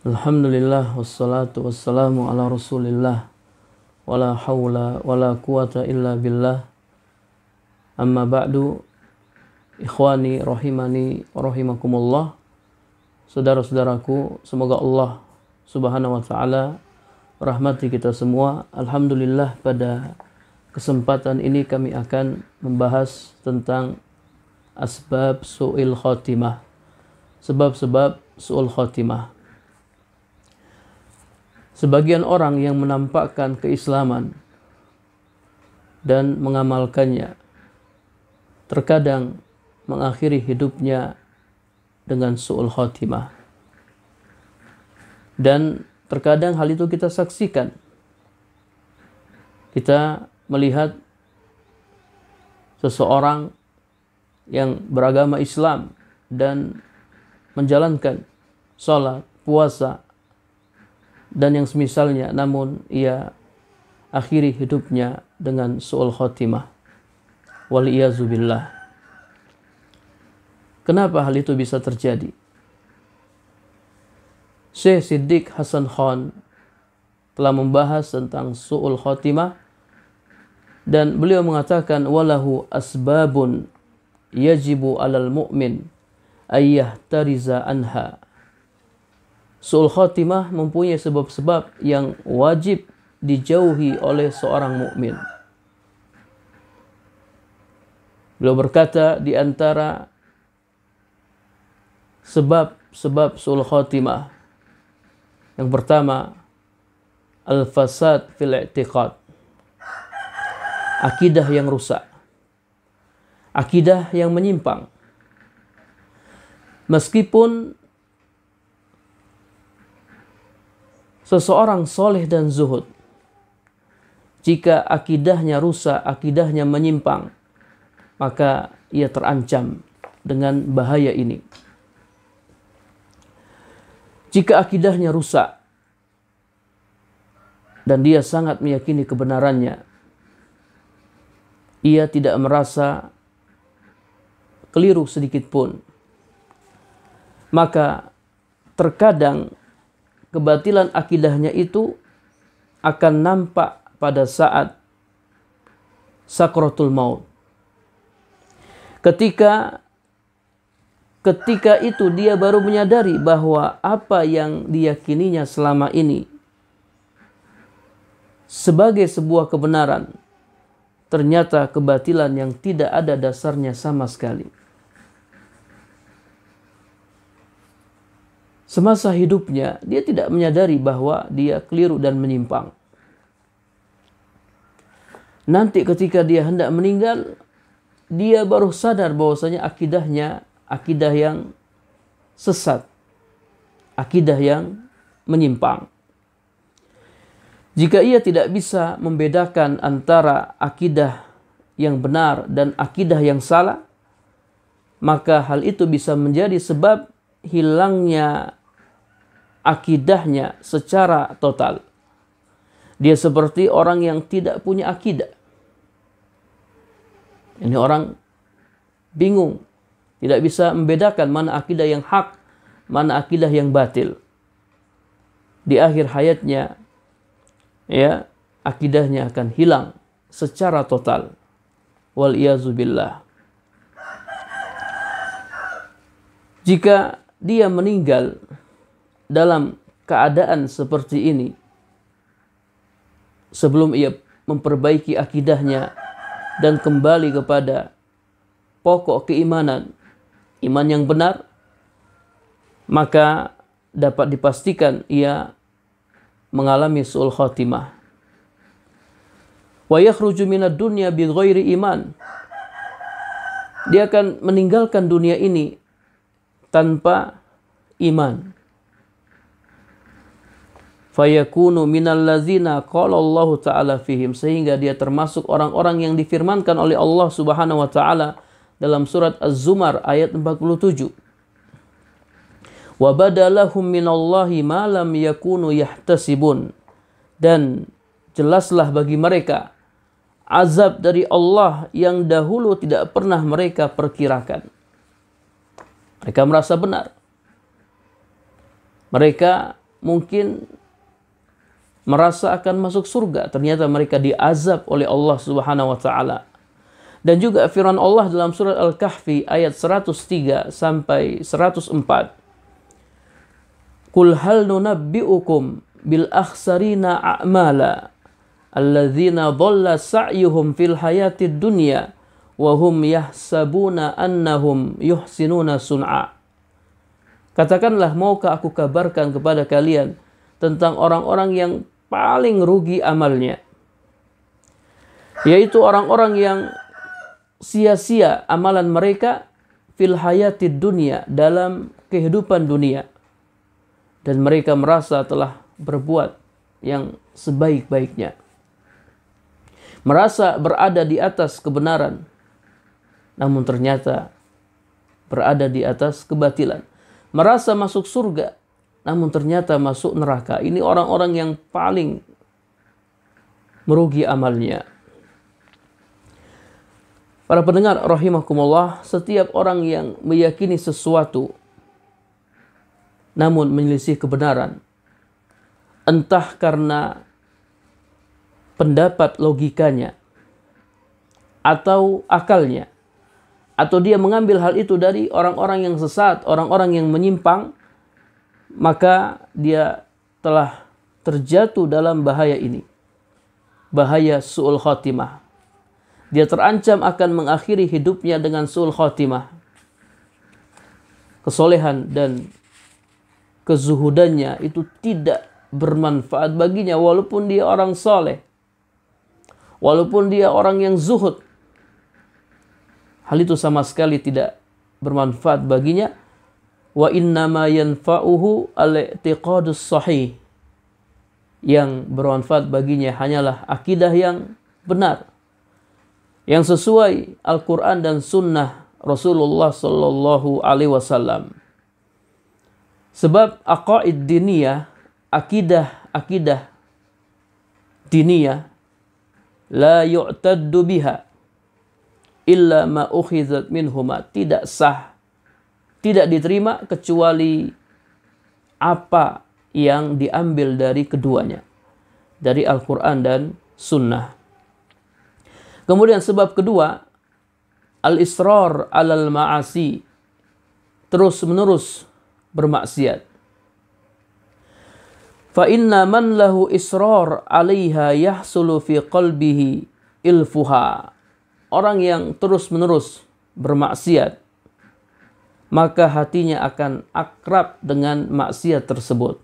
Alhamdulillah wassalatu wassalamu ala Rasulillah wala haula wala quwata illa billah. Amma ba'du, ikhwani rahimani wa rahimakumullah. Saudara-saudaraku, semoga Allah Subhanahu wa taala rahmati kita semua. Alhamdulillah, pada kesempatan ini kami akan membahas tentang asbab su'il khotimah. Sebab-sebab su'ul khotimah. Sebagian orang yang menampakkan keislaman dan mengamalkannya terkadang mengakhiri hidupnya dengan su'ul khotimah. Dan terkadang hal itu kita saksikan. Kita melihat seseorang yang beragama Islam dan menjalankan sholat, puasa, dan yang semisalnya, namun ia akhiri hidupnya dengan su'ul khotimah. Waliyazubillah. Kenapa hal itu bisa terjadi? Syekh Siddiq Hasan Khan telah membahas tentang su'ul khotimah, dan beliau mengatakan walahu asbabun yajibu alal mu'min ayyahtariza anha. Su'ul khotimah mempunyai sebab-sebab yang wajib dijauhi oleh seorang mukmin. Beliau berkata, di antara sebab-sebab su'ul khotimah, yang pertama, al-fasad fil i'tiqad. Akidah yang rusak. Akidah yang menyimpang. Meskipun seseorang soleh dan zuhud, jika akidahnya rusak, akidahnya menyimpang, maka ia terancam dengan bahaya ini. Jika akidahnya rusak dan dia sangat meyakini kebenarannya, ia tidak merasa keliru sedikit pun, maka terkadang kebatilan akidahnya itu akan nampak pada saat sakratul maut. Ketika itu dia baru menyadari bahwa apa yang diyakininya selama ini sebagai sebuah kebenaran, ternyata kebatilan yang tidak ada dasarnya sama sekali. Semasa hidupnya, dia tidak menyadari bahwa dia keliru dan menyimpang. Nanti ketika dia hendak meninggal, dia baru sadar bahwasanya akidahnya akidah yang sesat, akidah yang menyimpang. Jika ia tidak bisa membedakan antara akidah yang benar dan akidah yang salah, maka hal itu bisa menjadi sebab hilangnya akidahnya secara total. Dia seperti orang yang tidak punya akidah. Ini orang bingung, tidak bisa membedakan mana akidah yang hak, mana akidah yang batil. Di akhir hayatnya, ya, akidahnya akan hilang secara total. Waliyazubillah. Jika dia meninggal dalam keadaan seperti ini, sebelum ia memperbaiki akidahnya dan kembali kepada pokok keimanan, iman yang benar, maka dapat dipastikan ia mengalami su'ul khotimah. Wa yakhruju minad dunya bi ghairi iman. Dia akan meninggalkan dunia ini tanpa iman. Fayakunu minal ladzina qala Allah Ta'ala fihim, sehingga dia termasuk orang-orang yang difirmankan oleh Allah Subhanahu wa taala dalam surat Az-Zumar ayat 47. Wa badalahum minallahi ma lam yakunu yahtasibun. Dan jelaslah bagi mereka azab dari Allah yang dahulu tidak pernah mereka perkirakan. Mereka merasa benar. Mereka mungkin merasa akan masuk surga, ternyata mereka diazab oleh Allah Subhanahu wa taala. Dan juga firman Allah dalam surat Al-Kahfi ayat 103 sampai 104. Qul hal nunabbi'ukum bil akhsarina a'mala alladzina dhalla sa'yuhum fil hayatid dunya wa hum yahsabuna annahum yuhsinuna sun'a. Katakanlah, maukah aku kabarkan kepada kalian tentang orang-orang yang paling rugi amalnya, yaitu orang-orang yang sia-sia amalan mereka fil hayatid dunia, dalam kehidupan dunia, dan mereka merasa telah berbuat yang sebaik-baiknya, merasa berada di atas kebenaran, namun ternyata berada di atas kebatilan, merasa masuk surga, namun ternyata masuk neraka. Ini orang-orang yang paling merugi amalnya. Para pendengar rahimakumullah, setiap orang yang meyakini sesuatu namun menyelisih kebenaran, entah karena pendapat logikanya atau akalnya, atau dia mengambil hal itu dari orang-orang yang sesat, orang-orang yang menyimpang, maka dia telah terjatuh dalam bahaya ini, bahaya su'ul khotimah. Dia terancam akan mengakhiri hidupnya dengan su'ul khotimah. Kesolehan dan kezuhudannya itu tidak bermanfaat baginya, walaupun dia orang soleh, walaupun dia orang yang zuhud. Hal itu sama sekali tidak bermanfaat baginya. Wa innama yanfa'uhu al-i'tiqadus sahih. Yang bermanfaat baginya hanyalah akidah yang benar, yang sesuai Al-Quran dan Sunnah Rasulullah Sallallahu Alaihi Wasallam. Sebab aqaid diniyah, akidah diniyah, la yu'taddu biha illa ma ukhizat minhuma, tidak sah, tidak diterima kecuali apa yang diambil dari keduanya, dari Al-Quran dan Sunnah. Kemudian sebab kedua, al-israr alal ma'asi, terus-menerus bermaksiat. Fa inna man lahu israr 'alaiha yahsulu fi qalbihi ilfuha. Orang yang terus-menerus bermaksiat, maka hatinya akan akrab dengan maksiat tersebut.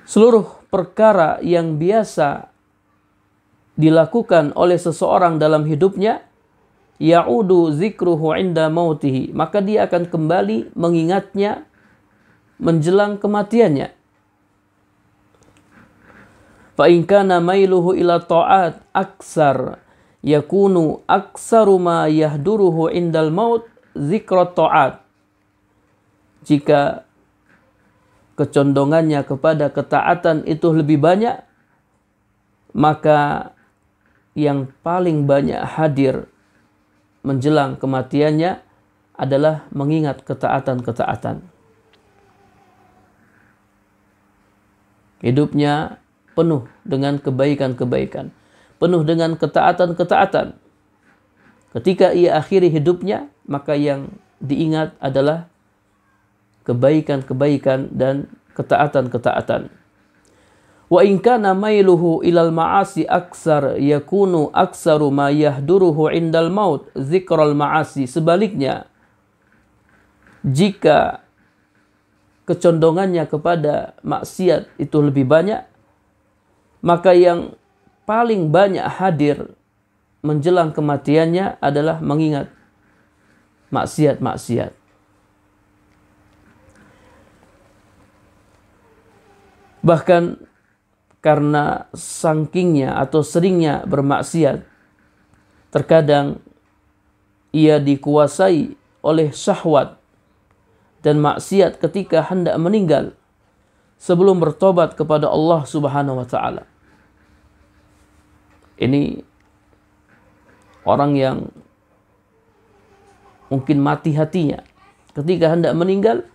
Seluruh perkara yang biasa dilakukan oleh seseorang dalam hidupnya, ya'udu zikruhu inda mautihi, maka dia akan kembali mengingatnya menjelang kematiannya. Fa in kana mailuhu ila ta'at aksar yakunu aksaru ma yahduruhu indal maut zikra ta'at. Jika kecondongannya kepada ketaatan itu lebih banyak, maka yang paling banyak hadir menjelang kematiannya adalah mengingat ketaatan-ketaatan. Hidupnya penuh dengan kebaikan-kebaikan, penuh dengan ketaatan-ketaatan. Ketika ia akhiri hidupnya, maka yang diingat adalah kebaikan-kebaikan dan ketaatan-ketaatan. Wa in kana mailuhu ilal ma'asi aksar yakunu aksaru ma yahduruhu indal maut zikral ma'asi. Sebaliknya, jika kecondongannya kepada maksiat itu lebih banyak, maka yang paling banyak hadir menjelang kematiannya adalah mengingat maksiat-maksiat. Bahkan karena sangkingnya atau seringnya bermaksiat, terkadang ia dikuasai oleh syahwat dan maksiat ketika hendak meninggal sebelum bertobat kepada Allah Subhanahu wa taala. Ini orang yang mungkin mati hatinya ketika hendak meninggal,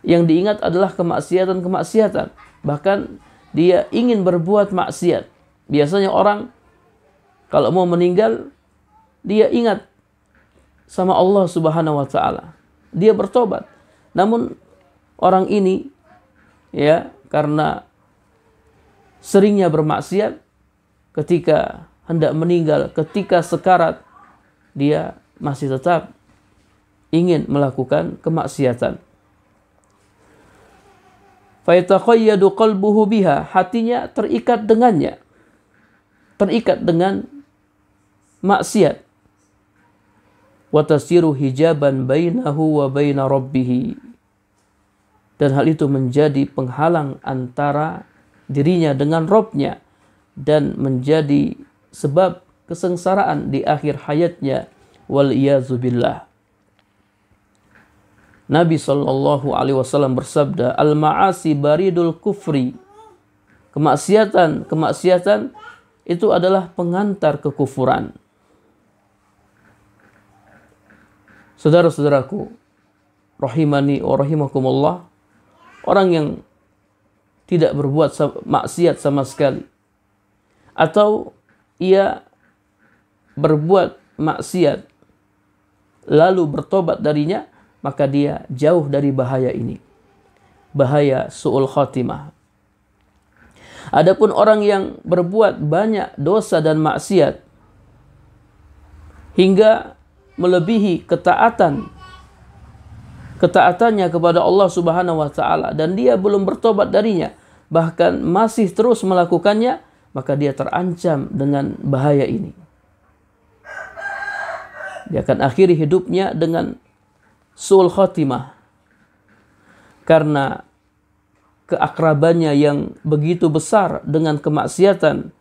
Yang diingat adalah kemaksiatan-kemaksiatan. Bahkan dia ingin berbuat maksiat. Biasanya orang kalau mau meninggal, dia ingat sama Allah Subhanahu wa taala. Dia bertobat. Namun orang ini ya, karena seringnya bermaksiat, ketika hendak meninggal, ketika sekarat, dia masih tetap ingin melakukan kemaksiatan. Fayataqayyadu qalbuhu biha, hatinya terikat dengannya, terikat dengan maksiat. Wa tasiru hijaban bainahu wa baina rabbih, dan hal itu menjadi penghalang antara dirinya dengan Rabb-nya dan menjadi sebab kesengsaraan di akhir hayatnya, wal iyazu billah. Nabi SAW bersabda, al-ma'asi baridul kufri, kemaksiatan itu adalah pengantar kekufuran. Saudara-saudaraku rahimani wa rahimakumullah, orang yang tidak berbuat maksiat sama sekali, atau ia berbuat maksiat lalu bertobat darinya, maka dia jauh dari bahaya ini, bahaya su'ul khatimah. Adapun orang yang berbuat banyak dosa dan maksiat hingga melebihi ketaatannya kepada Allah Subhanahu wa taala, dan dia belum bertobat darinya, bahkan masih terus melakukannya, maka dia terancam dengan bahaya ini. Dia akan akhiri hidupnya dengan su'ul khatimah, karena keakrabannya yang begitu besar dengan kemaksiatan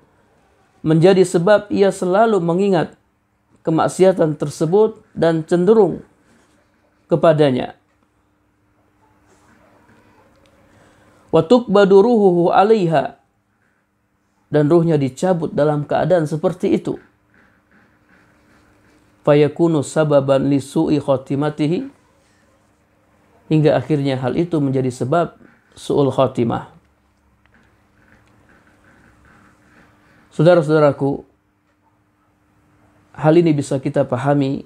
menjadi sebab ia selalu mengingat kemaksiatan tersebut dan cenderung kepadanya. Wa tuqbadu ruhuhu 'alaiha, dan ruhnya dicabut dalam keadaan seperti itu. Fayakunu sababan li su'i khatimatihi, hingga akhirnya hal itu menjadi sebab su'ul khatimah. Saudara-saudaraku, hal ini bisa kita pahami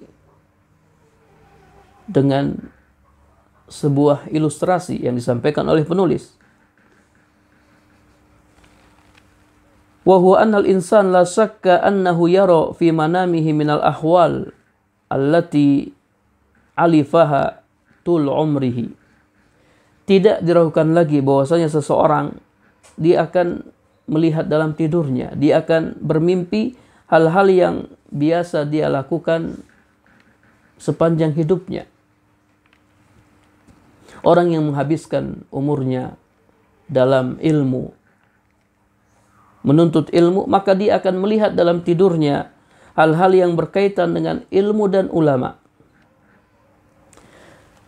dengan sebuah ilustrasi yang disampaikan oleh penulis. Wa huwa anna al-insan la syakka annahu yara fi manamihi minal ahwal allati alifaha tul umrihi. Tidak diragukan lagi bahwasanya seseorang dia akan melihat dalam tidurnya, dia akan bermimpi hal-hal yang biasa dia lakukan sepanjang hidupnya. Orang yang menghabiskan umurnya dalam ilmu, menuntut ilmu, maka dia akan melihat dalam tidurnya hal-hal yang berkaitan dengan ilmu dan ulama.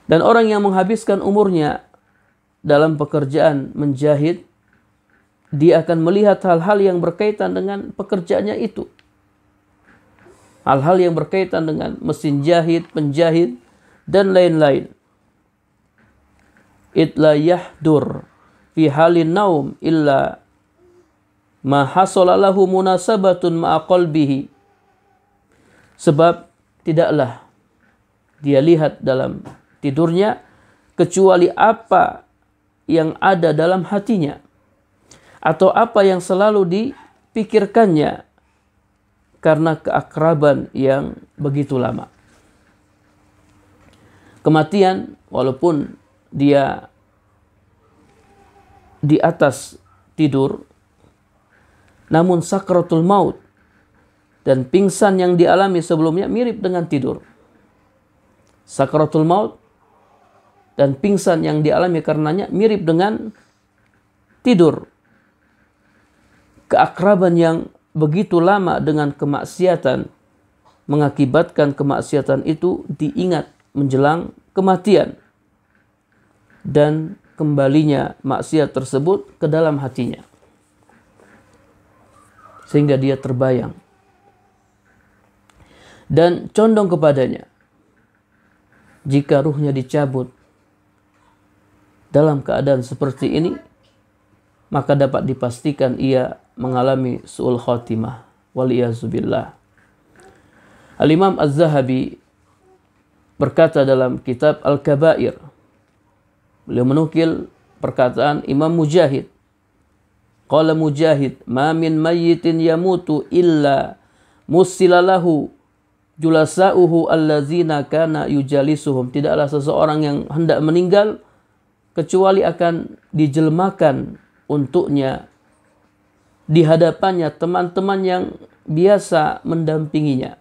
Dan orang yang menghabiskan umurnya dalam pekerjaan menjahit, dia akan melihat hal-hal yang berkaitan dengan pekerjaannya itu. Hal-hal yang berkaitan dengan mesin jahit, penjahit, dan lain-lain. Itla yahdur fi halin naum illa ma hasala lahu munasabatun ma'a qalbihi. Sebab tidaklah dia lihat dalam tidurnya kecuali apa yang ada dalam hatinya, atau apa yang selalu dipikirkannya karena keakraban yang begitu lama. Kematian, walaupun dia di atas tidur, namun sakratul maut dan pingsan yang dialami sebelumnya mirip dengan tidur. Sakratul maut dan pingsan yang dialami karenanya mirip dengan tidur. Keakraban yang begitu lama dengan kemaksiatan mengakibatkan kemaksiatan itu diingat menjelang kematian, dan kembalinya maksiat tersebut ke dalam hatinya, sehingga dia terbayang dan condong kepadanya. Jika ruhnya dicabut, dalam keadaan seperti ini, maka dapat dipastikan ia mengalami su'ul khotimah. Waliyazubillah. Al-Imam Az-Zahabi berkata dalam kitab Al-Kabair, beliau menukil perkataan Imam Mujahid. Qala Mujahid, ma min mayyitin yamutu illa musilalahu julasa'uhu allazina kana yujalisuhum. Tidaklah seseorang yang hendak meninggal kecuali akan dijelmakan untuknya di hadapannya teman-teman yang biasa mendampinginya.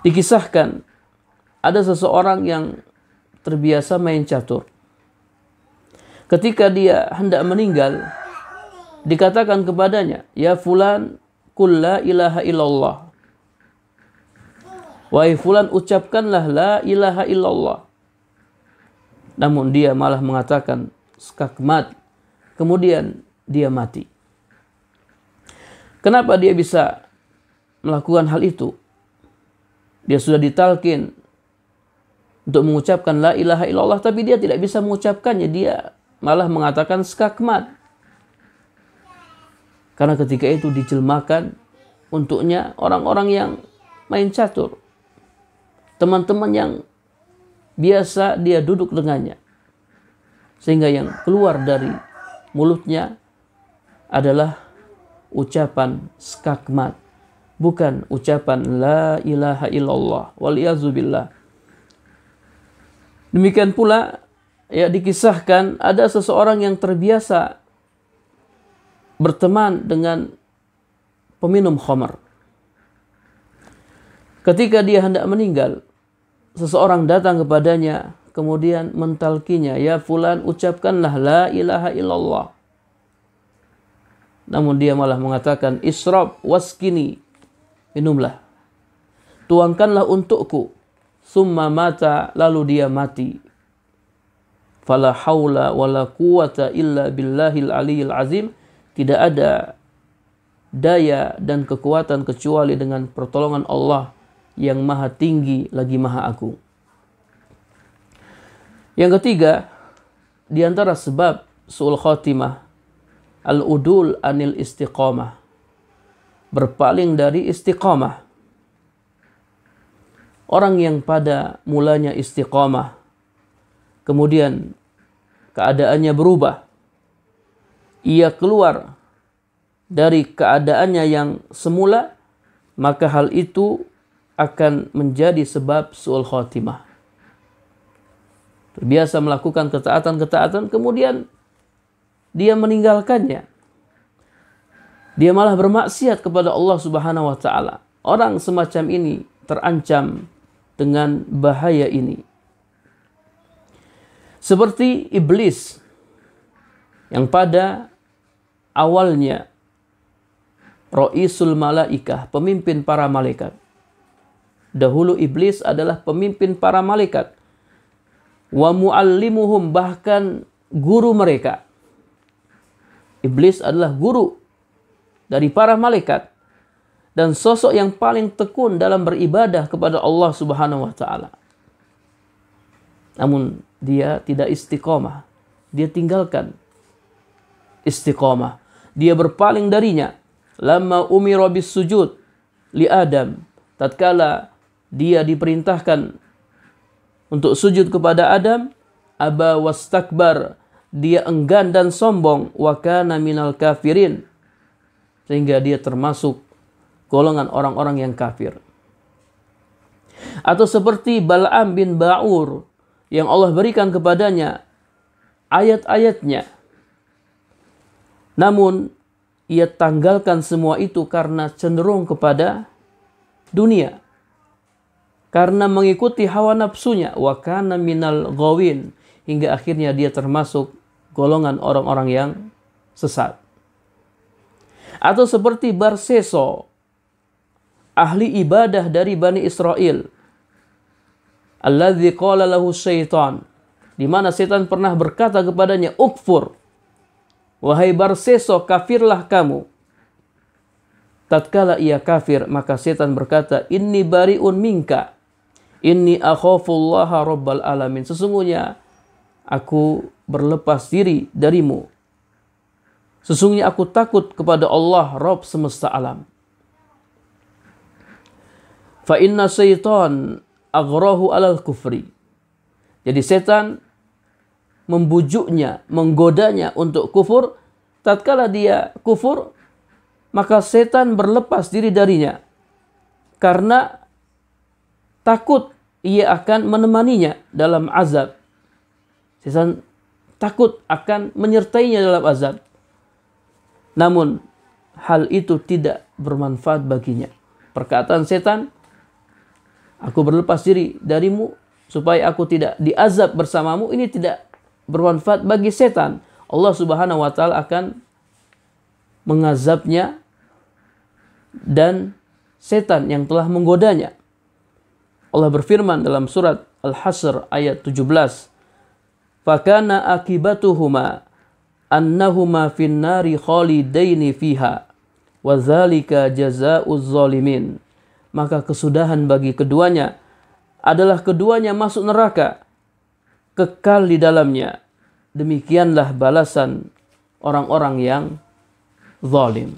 Dikisahkan ada seseorang yang terbiasa main catur. Ketika dia hendak meninggal, dikatakan kepadanya, ya fulan, qul la ilaha illallah. Wahai fulan, ucapkanlah la ilaha illallah. Namun dia malah mengatakan skakmat. Kemudian dia mati. Kenapa dia bisa melakukan hal itu? Dia sudah ditalkin untuk mengucapkan la ilaha illallah, tapi dia tidak bisa mengucapkannya. Dia malah mengatakan skakmat. Karena ketika itu dijelmakan untuknya orang-orang yang main catur. Teman-teman yang biasa dia duduk dengannya. Sehingga yang keluar dari mulutnya adalah ucapan skakmat. Bukan ucapan la ilaha illallah. Waliyazubillah. Demikian pula ya dikisahkan ada seseorang yang terbiasa berteman dengan peminum khamar. Ketika dia hendak meninggal, seseorang datang kepadanya kemudian mentalkinya, ya fulan, ucapkanlah la ilaha illallah. Namun dia malah mengatakan ishrab waskini, minumlah, tuangkanlah untukku. Summa mata, lalu dia mati. Fala haula wala quwata illa billahil aliyil azim. Tidak ada daya dan kekuatan kecuali dengan pertolongan Allah yang maha tinggi lagi maha agung. Yang ketiga, di antara sebab su'ul khotimah, al-udul anil istiqamah. Berpaling dari istiqamah. Orang yang pada mulanya istiqamah, kemudian keadaannya berubah. Ia keluar dari keadaannya yang semula, maka hal itu akan menjadi sebab su'ul khotimah. Terbiasa melakukan ketaatan-ketaatan, kemudian dia meninggalkannya. Dia malah bermaksiat kepada Allah Subhanahu wa taala. Orang semacam ini terancam dengan bahaya ini. Seperti iblis yang pada awalnya Ra'isul Malaikah, pemimpin para malaikat. Dahulu iblis adalah pemimpin para malaikat. Wa muallimuhum, bahkan guru mereka. Iblis adalah guru dari para malaikat dan sosok yang paling tekun dalam beribadah kepada Allah Subhanahu wa taala. Namun dia tidak istiqomah. Dia tinggalkan istiqomah. Dia berpaling darinya. Lamma umira bis sujud li Adam, tatkala dia diperintahkan untuk sujud kepada Adam, aba wastakbar, dia enggan dan sombong, wa kana minal kafirin, sehingga dia termasuk golongan orang-orang yang kafir. Atau seperti Bal'am bin Ba'ur yang Allah berikan kepadanya ayat-ayatnya, namun ia tanggalkan semua itu karena cenderung kepada dunia, karena mengikuti hawa nafsunya, wa kana minal ghawin, hingga akhirnya dia termasuk golongan orang-orang yang sesat. Atau seperti Barseso, ahli ibadah dari Bani Israel, alladzi qala lahu syaitan, di mana setan pernah berkata kepadanya, ukfur, wahai Barseso, kafirlah kamu. Tatkala ia kafir, maka setan berkata, inni bari'un minka, Inni akhafullaha rabbal alamin. Sesungguhnya aku berlepas diri darimu. Sesungguhnya aku takut kepada Allah, Rabb semesta alam. Fa inna syaitan aghrahu alal kufri. Jadi setan membujuknya, menggodanya untuk kufur. Tatkala dia kufur, maka setan berlepas diri darinya. Karena takut ia akan menemaninya dalam azab. Setan takut akan menyertainya dalam azab. Namun hal itu tidak bermanfaat baginya. Perkataan setan, aku berlepas diri darimu supaya aku tidak diazab bersamamu, ini tidak bermanfaat bagi setan. Allah Subhanahu wa taala akan mengazabnya dan setan yang telah menggodanya. Allah berfirman dalam surat Al-Hasr ayat 17. Fakana akibatuhuma annahuma finnari khalidaini fiha wa dzalika jazaa'uz zalimin. Maka kesudahan bagi keduanya adalah keduanya masuk neraka, kekal di dalamnya. Demikianlah balasan orang-orang yang zalim.